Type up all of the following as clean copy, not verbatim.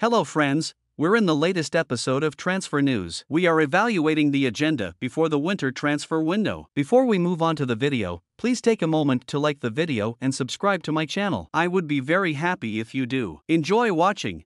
Hello friends, we're in the latest episode of Transfer News. We are evaluating the agenda before the winter transfer window. Before we move on to the video, please take a moment to like the video and subscribe to my channel. I would be very happy if you do. Enjoy watching.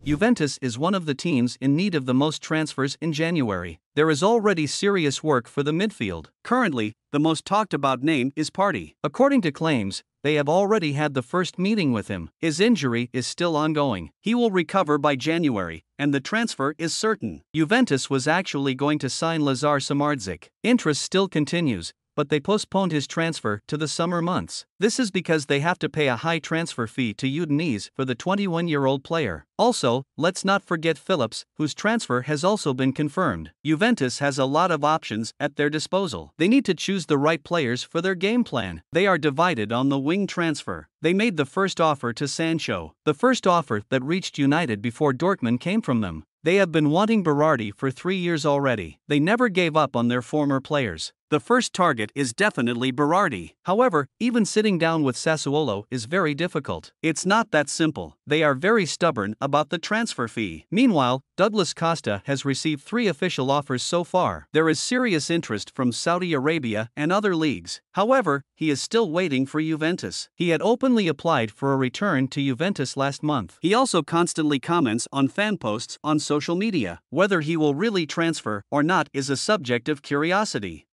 Juventus is one of the teams in need of the most transfers in January. There is already serious work for the midfield. Currently, the most talked about name is Partey. According to claims, they have already had the first meeting with him. His injury is still ongoing. He will recover by January, and the transfer is certain. Juventus was actually going to sign Lazar Samardžić. Interest still continues, but they postponed his transfer to the summer months. This is because they have to pay a high transfer fee to Udinese for the 21-year-old player. Also, let's not forget Phillips, whose transfer has also been confirmed. Juventus has a lot of options at their disposal. They need to choose the right players for their game plan. They are divided on the wing transfer. They made the first offer to Sancho, the first offer that reached United before Dortmund came from them. They have been wanting Berardi for 3 years already. They never gave up on their former players. The first target is definitely Berardi. However, even sitting down with Sassuolo is very difficult. It's not that simple. They are very stubborn about the transfer fee. Meanwhile, Douglas Costa has received 3 official offers so far. There is serious interest from Saudi Arabia and other leagues. However, he is still waiting for Juventus. He had openly applied for a return to Juventus last month. He also constantly comments on fan posts on social media. Whether he will really transfer or not is a subject of curiosity.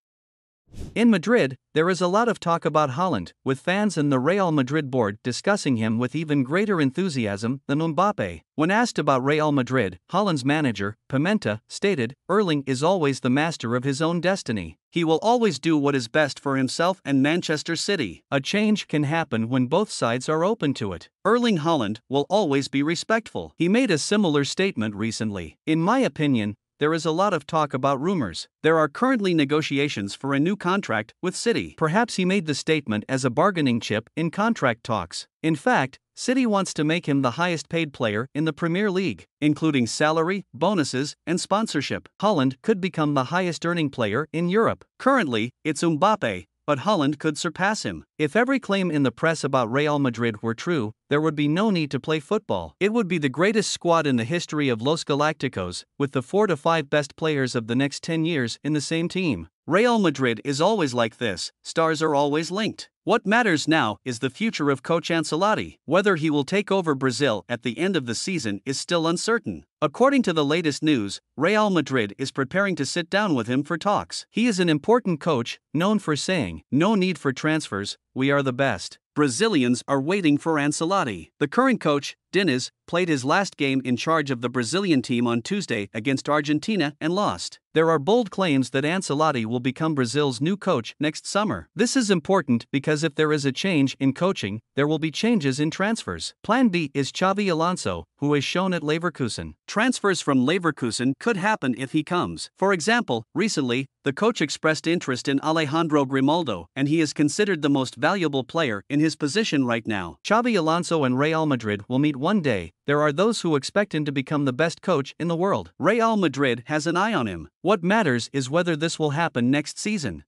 In Madrid, there is a lot of talk about Haaland, with fans and the Real Madrid board discussing him with even greater enthusiasm than Mbappe. When asked about Real Madrid, Haaland's manager, Pimenta, stated, "Erling is always the master of his own destiny. He will always do what is best for himself and Manchester City. A change can happen when both sides are open to it. Erling Haaland will always be respectful." He made a similar statement recently. In my opinion, there is a lot of talk about rumors. There are currently negotiations for a new contract with City. Perhaps he made the statement as a bargaining chip in contract talks. In fact, City wants to make him the highest paid player in the Premier League, including salary, bonuses, and sponsorship. Haaland could become the highest earning player in Europe. Currently, it's Mbappe, but Haaland could surpass him. If every claim in the press about Real Madrid were true, there would be no need to play football. It would be the greatest squad in the history of Los Galacticos, with the 4 to 5 best players of the next 10 years in the same team. Real Madrid is always like this, stars are always linked. What matters now is the future of coach Ancelotti. Whether he will take over Brazil at the end of the season is still uncertain. According to the latest news, Real Madrid is preparing to sit down with him for talks. He is an important coach, known for saying, "No need for transfers, we are the best." Brazilians are waiting for Ancelotti. The current coach, Diniz, played his last game in charge of the Brazilian team on Tuesday against Argentina and lost. There are bold claims that Ancelotti will become Brazil's new coach next summer. This is important because if there is a change in coaching, there will be changes in transfers. Plan B is Xabi Alonso, who is shown at Leverkusen. Transfers from Leverkusen could happen if he comes. For example, recently, the coach expressed interest in Alejandro Grimaldo, and he is considered the most valuable player in his position right now. Xabi Alonso and Real Madrid will meet one day. There are those who expect him to become the best coach in the world. Real Madrid has an eye on him. What matters is whether this will happen next season.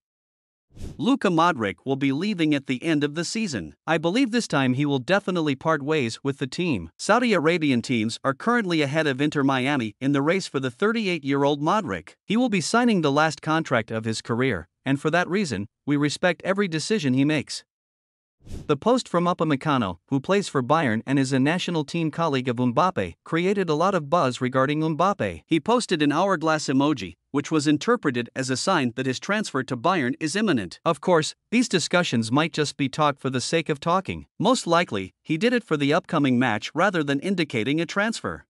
Luka Modric will be leaving at the end of the season. I believe this time he will definitely part ways with the team. Saudi Arabian teams are currently ahead of Inter Miami in the race for the 38-year-old Modric. He will be signing the last contract of his career, and for that reason, we respect every decision he makes. The post from Upamecano, who plays for Bayern and is a national team colleague of Mbappe, created a lot of buzz regarding Mbappe. He posted an hourglass emoji, which was interpreted as a sign that his transfer to Bayern is imminent. Of course, these discussions might just be talk for the sake of talking. Most likely, he did it for the upcoming match rather than indicating a transfer.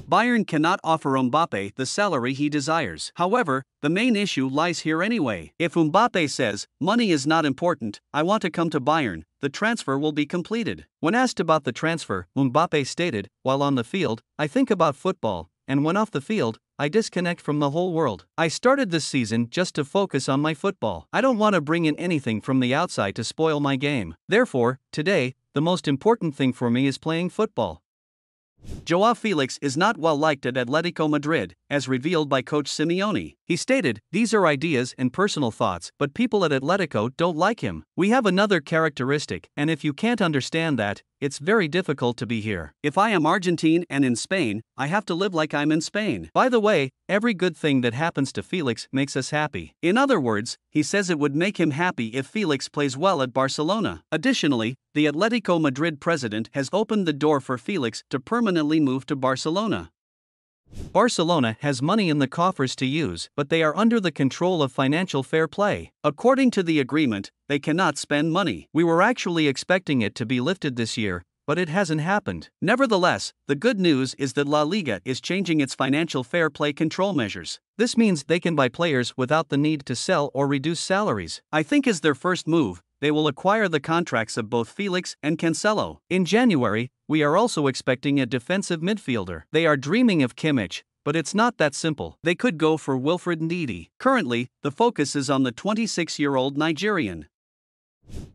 Bayern cannot offer Mbappe the salary he desires. However, the main issue lies here anyway. If Mbappe says, "Money is not important, I want to come to Bayern," the transfer will be completed. When asked about the transfer, Mbappe stated, "While on the field, I think about football, and when off the field, I disconnect from the whole world. I started this season just to focus on my football. I don't want to bring in anything from the outside to spoil my game. Therefore, today, the most important thing for me is playing football." Joao Felix is not well liked at Atletico Madrid, as revealed by coach Simeone. He stated, "These are ideas and personal thoughts, but people at Atletico don't like him. We have another characteristic, and if you can't understand that, it's very difficult to be here. If I am Argentine and in Spain, I have to live like I'm in Spain. By the way, every good thing that happens to Felix makes us happy. In other words, he says it would make him happy if Felix plays well at Barcelona. Additionally, the Atletico Madrid president has opened the door for Felix to permanently move to Barcelona. Barcelona has money in the coffers to use, but they are under the control of financial fair play. According to the agreement, they cannot spend money. We were actually expecting it to be lifted this year, but it hasn't happened. Nevertheless, the good news is that La Liga is changing its financial fair play control measures. This means they can buy players without the need to sell or reduce salaries. I think as their first move, they will acquire the contracts of both Felix and Cancelo. In January, we are also expecting a defensive midfielder. They are dreaming of Kimmich, but it's not that simple. They could go for Wilfred Ndidi. Currently, the focus is on the 26-year-old Nigerian.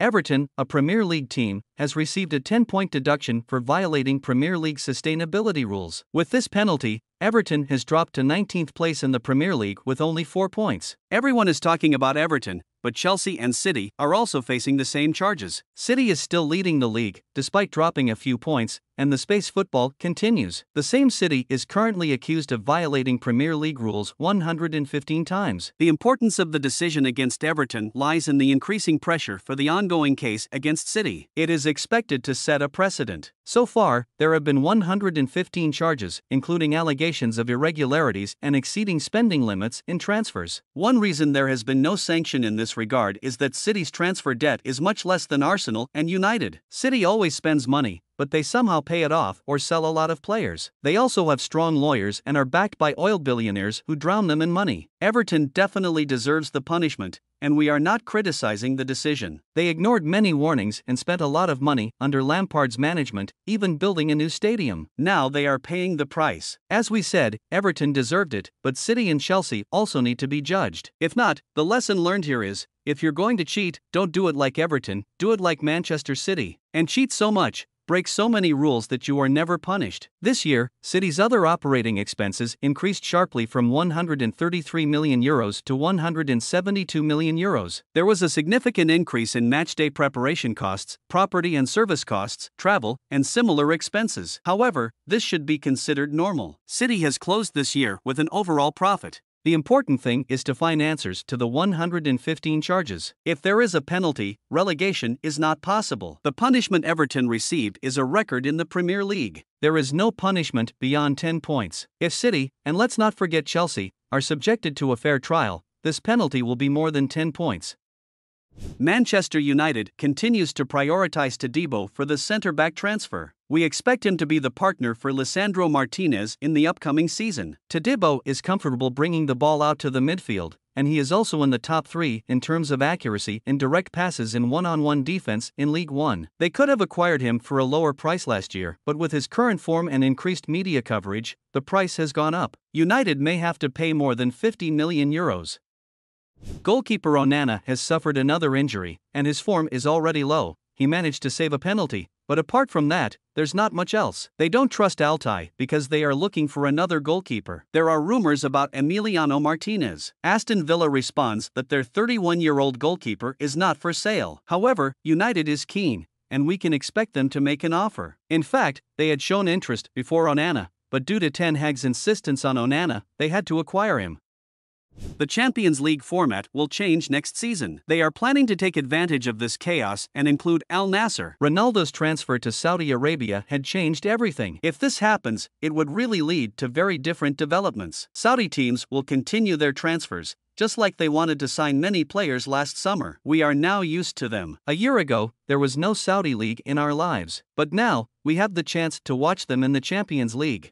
Everton, a Premier League team, has received a 10-point deduction for violating Premier League sustainability rules. With this penalty, Everton has dropped to 19th place in the Premier League with only 4 points. Everyone is talking about Everton, but Chelsea and City are also facing the same charges. City is still leading the league, despite dropping a few points, and the space football continues. The same City is currently accused of violating Premier League rules 115 times. The importance of the decision against Everton lies in the increasing pressure for the ongoing case against City. It is expected to set a precedent. So far, there have been 115 charges, including allegations of irregularities and exceeding spending limits in transfers. One reason there has been no sanction in this regard is that City's transfer debt is much less than Arsenal and United. City always spends money, but they somehow pay it off or sell a lot of players. They also have strong lawyers and are backed by oil billionaires who drown them in money. Everton definitely deserves the punishment, and we are not criticizing the decision. They ignored many warnings and spent a lot of money under Lampard's management, even building a new stadium. Now they are paying the price. As we said, Everton deserved it, but City and Chelsea also need to be judged. If not, the lesson learned here is, if you're going to cheat, don't do it like Everton, do it like Manchester City. And cheat so much, break so many rules that you are never punished. This year, City's other operating expenses increased sharply from €133 million to €172 million. There was a significant increase in matchday preparation costs, property and service costs, travel, and similar expenses. However, this should be considered normal. City has closed this year with an overall profit. The important thing is to find answers to the 115 charges. If there is a penalty, relegation is not possible. The punishment Everton received is a record in the Premier League. There is no punishment beyond 10 points. If City, and let's not forget Chelsea, are subjected to a fair trial, this penalty will be more than 10 points. Manchester United continues to prioritize Todibo for the centre-back transfer. We expect him to be the partner for Lisandro Martinez in the upcoming season. Todibo is comfortable bringing the ball out to the midfield, and he is also in the top 3 in terms of accuracy in direct passes in one-on-one defense in League One. They could have acquired him for a lower price last year, but with his current form and increased media coverage, the price has gone up. United may have to pay more than €50 million. Goalkeeper Onana has suffered another injury, and his form is already low. He managed to save a penalty, but apart from that, there's not much else. They don't trust Altay because they are looking for another goalkeeper. There are rumors about Emiliano Martinez. Aston Villa responds that their 31-year-old goalkeeper is not for sale. However, United is keen, and we can expect them to make an offer. In fact, they had shown interest before Onana, but due to Ten Hag's insistence on Onana, they had to acquire him. The Champions League format will change next season. They are planning to take advantage of this chaos and include Al Nassr. Ronaldo's transfer to Saudi Arabia had changed everything. If this happens, it would really lead to very different developments. Saudi teams will continue their transfers, just like they wanted to sign many players last summer. We are now used to them. A year ago, there was no Saudi league in our lives, but now, we have the chance to watch them in the Champions League.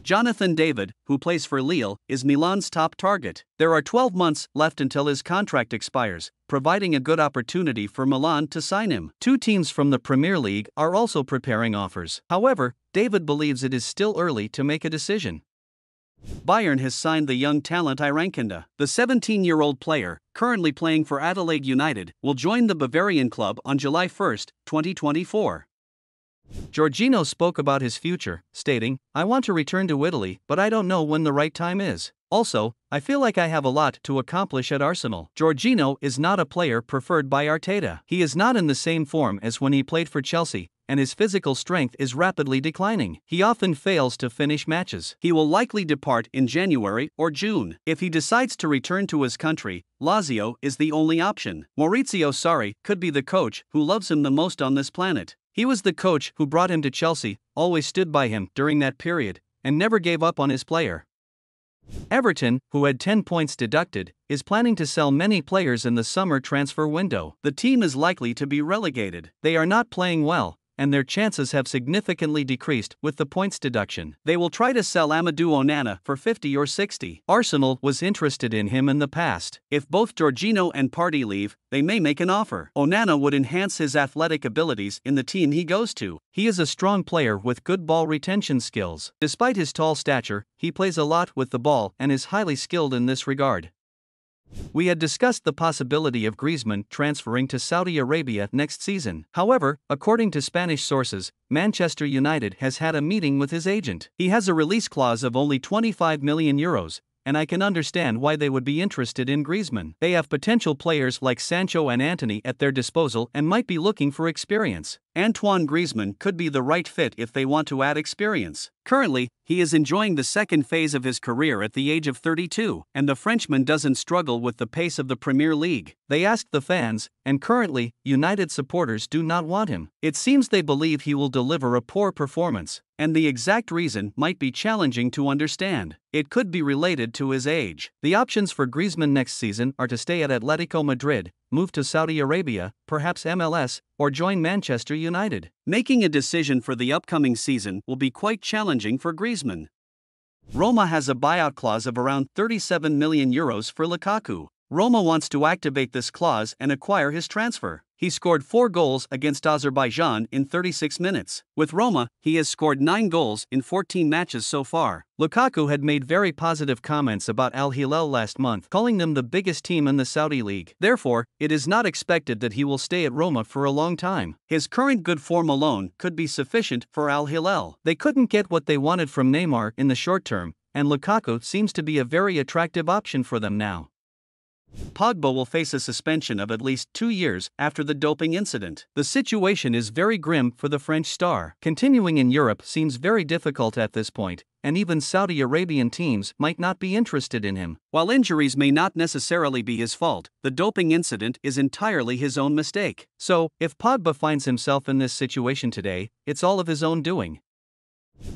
Jonathan David, who plays for Lille, is Milan's top target. There are 12 months left until his contract expires, providing a good opportunity for Milan to sign him. 2 teams from the Premier League are also preparing offers. However, David believes it is still early to make a decision. Bayern has signed the young talent Irankunda. The 17-year-old player, currently playing for Adelaide United, will join the Bavarian club on July 1, 2024. Jorginho spoke about his future, stating, "I want to return to Italy, but I don't know when the right time is. Also, I feel like I have a lot to accomplish at Arsenal." Jorginho is not a player preferred by Arteta. He is not in the same form as when he played for Chelsea, and his physical strength is rapidly declining. He often fails to finish matches. He will likely depart in January or June. If he decides to return to his country, Lazio is the only option. Maurizio Sarri could be the coach who loves him the most on this planet. He was the coach who brought him to Chelsea, always stood by him during that period, and never gave up on his player. Everton, who had 10 points deducted, is planning to sell many players in the summer transfer window. The team is likely to be relegated. They are not playing well, and their chances have significantly decreased with the points deduction. They will try to sell Amadou Onana for 50 or 60. Arsenal was interested in him in the past. If both Jorginho and Partey leave, they may make an offer. Onana would enhance his athletic abilities in the team he goes to. He is a strong player with good ball retention skills. Despite his tall stature, he plays a lot with the ball and is highly skilled in this regard. We had discussed the possibility of Griezmann transferring to Saudi Arabia next season. However, according to Spanish sources, Manchester United has had a meeting with his agent. He has a release clause of only €25 million, and I can understand why they would be interested in Griezmann. They have potential players like Sancho and Antony at their disposal and might be looking for experience. Antoine Griezmann could be the right fit if they want to add experience. Currently, he is enjoying the second phase of his career at the age of 32, and the Frenchman doesn't struggle with the pace of the Premier League. They asked the fans, and currently, United supporters do not want him. It seems they believe he will deliver a poor performance, and the exact reason might be challenging to understand. It could be related to his age. The options for Griezmann next season are to stay at Atletico Madrid, move to Saudi Arabia, perhaps MLS, or join Manchester United. Making a decision for the upcoming season will be quite challenging for Griezmann. Roma has a buyout clause of around €37 million for Lukaku. Roma wants to activate this clause and acquire his transfer. He scored 4 goals against Azerbaijan in 36 minutes. With Roma, he has scored 9 goals in 14 matches so far. Lukaku had made very positive comments about Al Hilal last month, calling them the biggest team in the Saudi League. Therefore, it is not expected that he will stay at Roma for a long time. His current good form alone could be sufficient for Al Hilal. They couldn't get what they wanted from Neymar in the short term, and Lukaku seems to be a very attractive option for them now. Pogba will face a suspension of at least 2 years after the doping incident. The situation is very grim for the French star. Continuing in Europe seems very difficult at this point, and even Saudi Arabian teams might not be interested in him. While injuries may not necessarily be his fault, the doping incident is entirely his own mistake. So, if Pogba finds himself in this situation today, it's all of his own doing.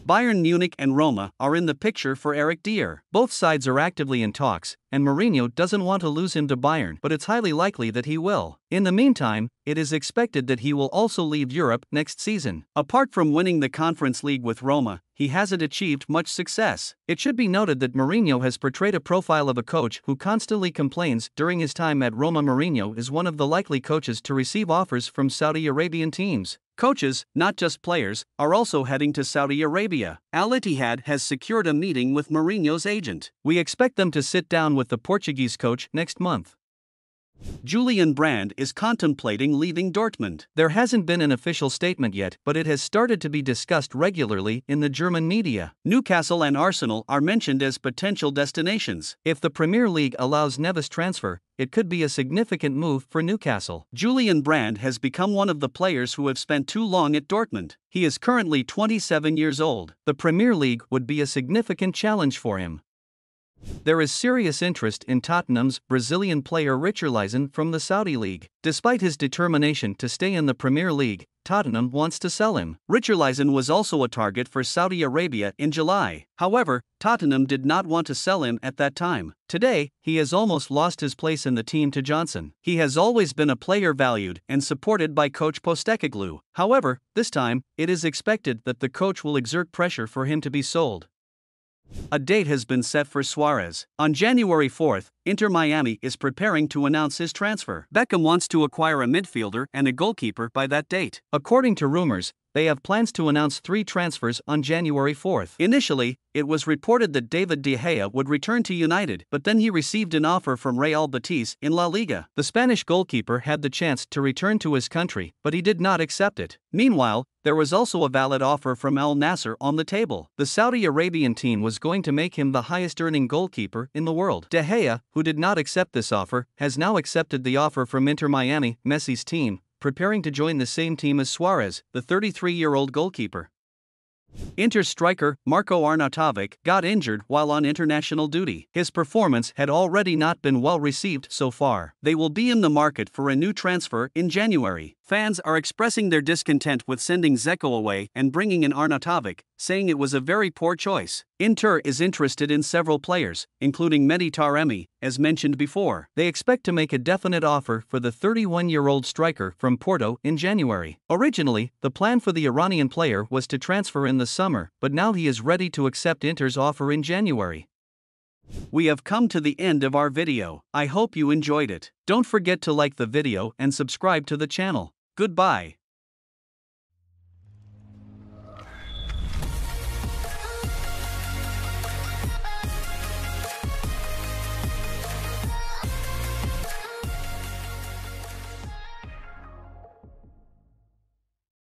Bayern Munich and Roma are in the picture for Eric Dier. Both sides are actively in talks, and Mourinho doesn't want to lose him to Bayern, but it's highly likely that he will. In the meantime, it is expected that he will also leave Europe next season. Apart from winning the Conference League with Roma, he hasn't achieved much success. It should be noted that Mourinho has portrayed a profile of a coach who constantly complains during his time at Roma. Mourinho is one of the likely coaches to receive offers from Saudi Arabian teams. Coaches, not just players, are also heading to Saudi Arabia. Al Ittihad has secured a meeting with Mourinho's agent. We expect them to sit down with the Portuguese coach next month. Julian Brand is contemplating leaving Dortmund. There hasn't been an official statement yet, but it has started to be discussed regularly in the German media. Newcastle and Arsenal are mentioned as potential destinations. If the Premier League allows Neves transfer, it could be a significant move for Newcastle. Julian Brand has become one of the players who have spent too long at Dortmund. He is currently 27 years old. The Premier League would be a significant challenge for him. There is serious interest in Tottenham's Brazilian player Richarlison from the Saudi League. Despite his determination to stay in the Premier League, Tottenham wants to sell him. Richarlison was also a target for Saudi Arabia in July. However, Tottenham did not want to sell him at that time. Today, he has almost lost his place in the team to Johnson. He has always been a player valued and supported by coach Postecoglou. However, this time, it is expected that the coach will exert pressure for him to be sold. A date has been set for Suarez. On January 4th, Inter Miami is preparing to announce his transfer. Beckham wants to acquire a midfielder and a goalkeeper by that date. According to rumors, they have plans to announce 3 transfers on January 4th. Initially, it was reported that David de Gea would return to United, but then he received an offer from Real Betis in La Liga. The Spanish goalkeeper had the chance to return to his country, but he did not accept it. Meanwhile, there was also a valid offer from Al Nassr on the table. The Saudi Arabian team was going to make him the highest-earning goalkeeper in the world. De Gea, who did not accept this offer, has now accepted the offer from Inter Miami, Messi's team, preparing to join the same team as Suarez, the 33-year-old goalkeeper. Inter striker Marko Arnautovic got injured while on international duty. His performance had already not been well received so far. They will be in the market for a new transfer in January. Fans are expressing their discontent with sending Dzeko away and bringing in Arnautovic, saying it was a very poor choice. Inter is interested in several players, including Mehdi Taremi, as mentioned before. They expect to make a definite offer for the 31-year-old striker from Porto in January. Originally, the plan for the Iranian player was to transfer in the summer, but now he is ready to accept Inter's offer in January. We have come to the end of our video. I hope you enjoyed it. Don't forget to like the video and subscribe to the channel. Goodbye.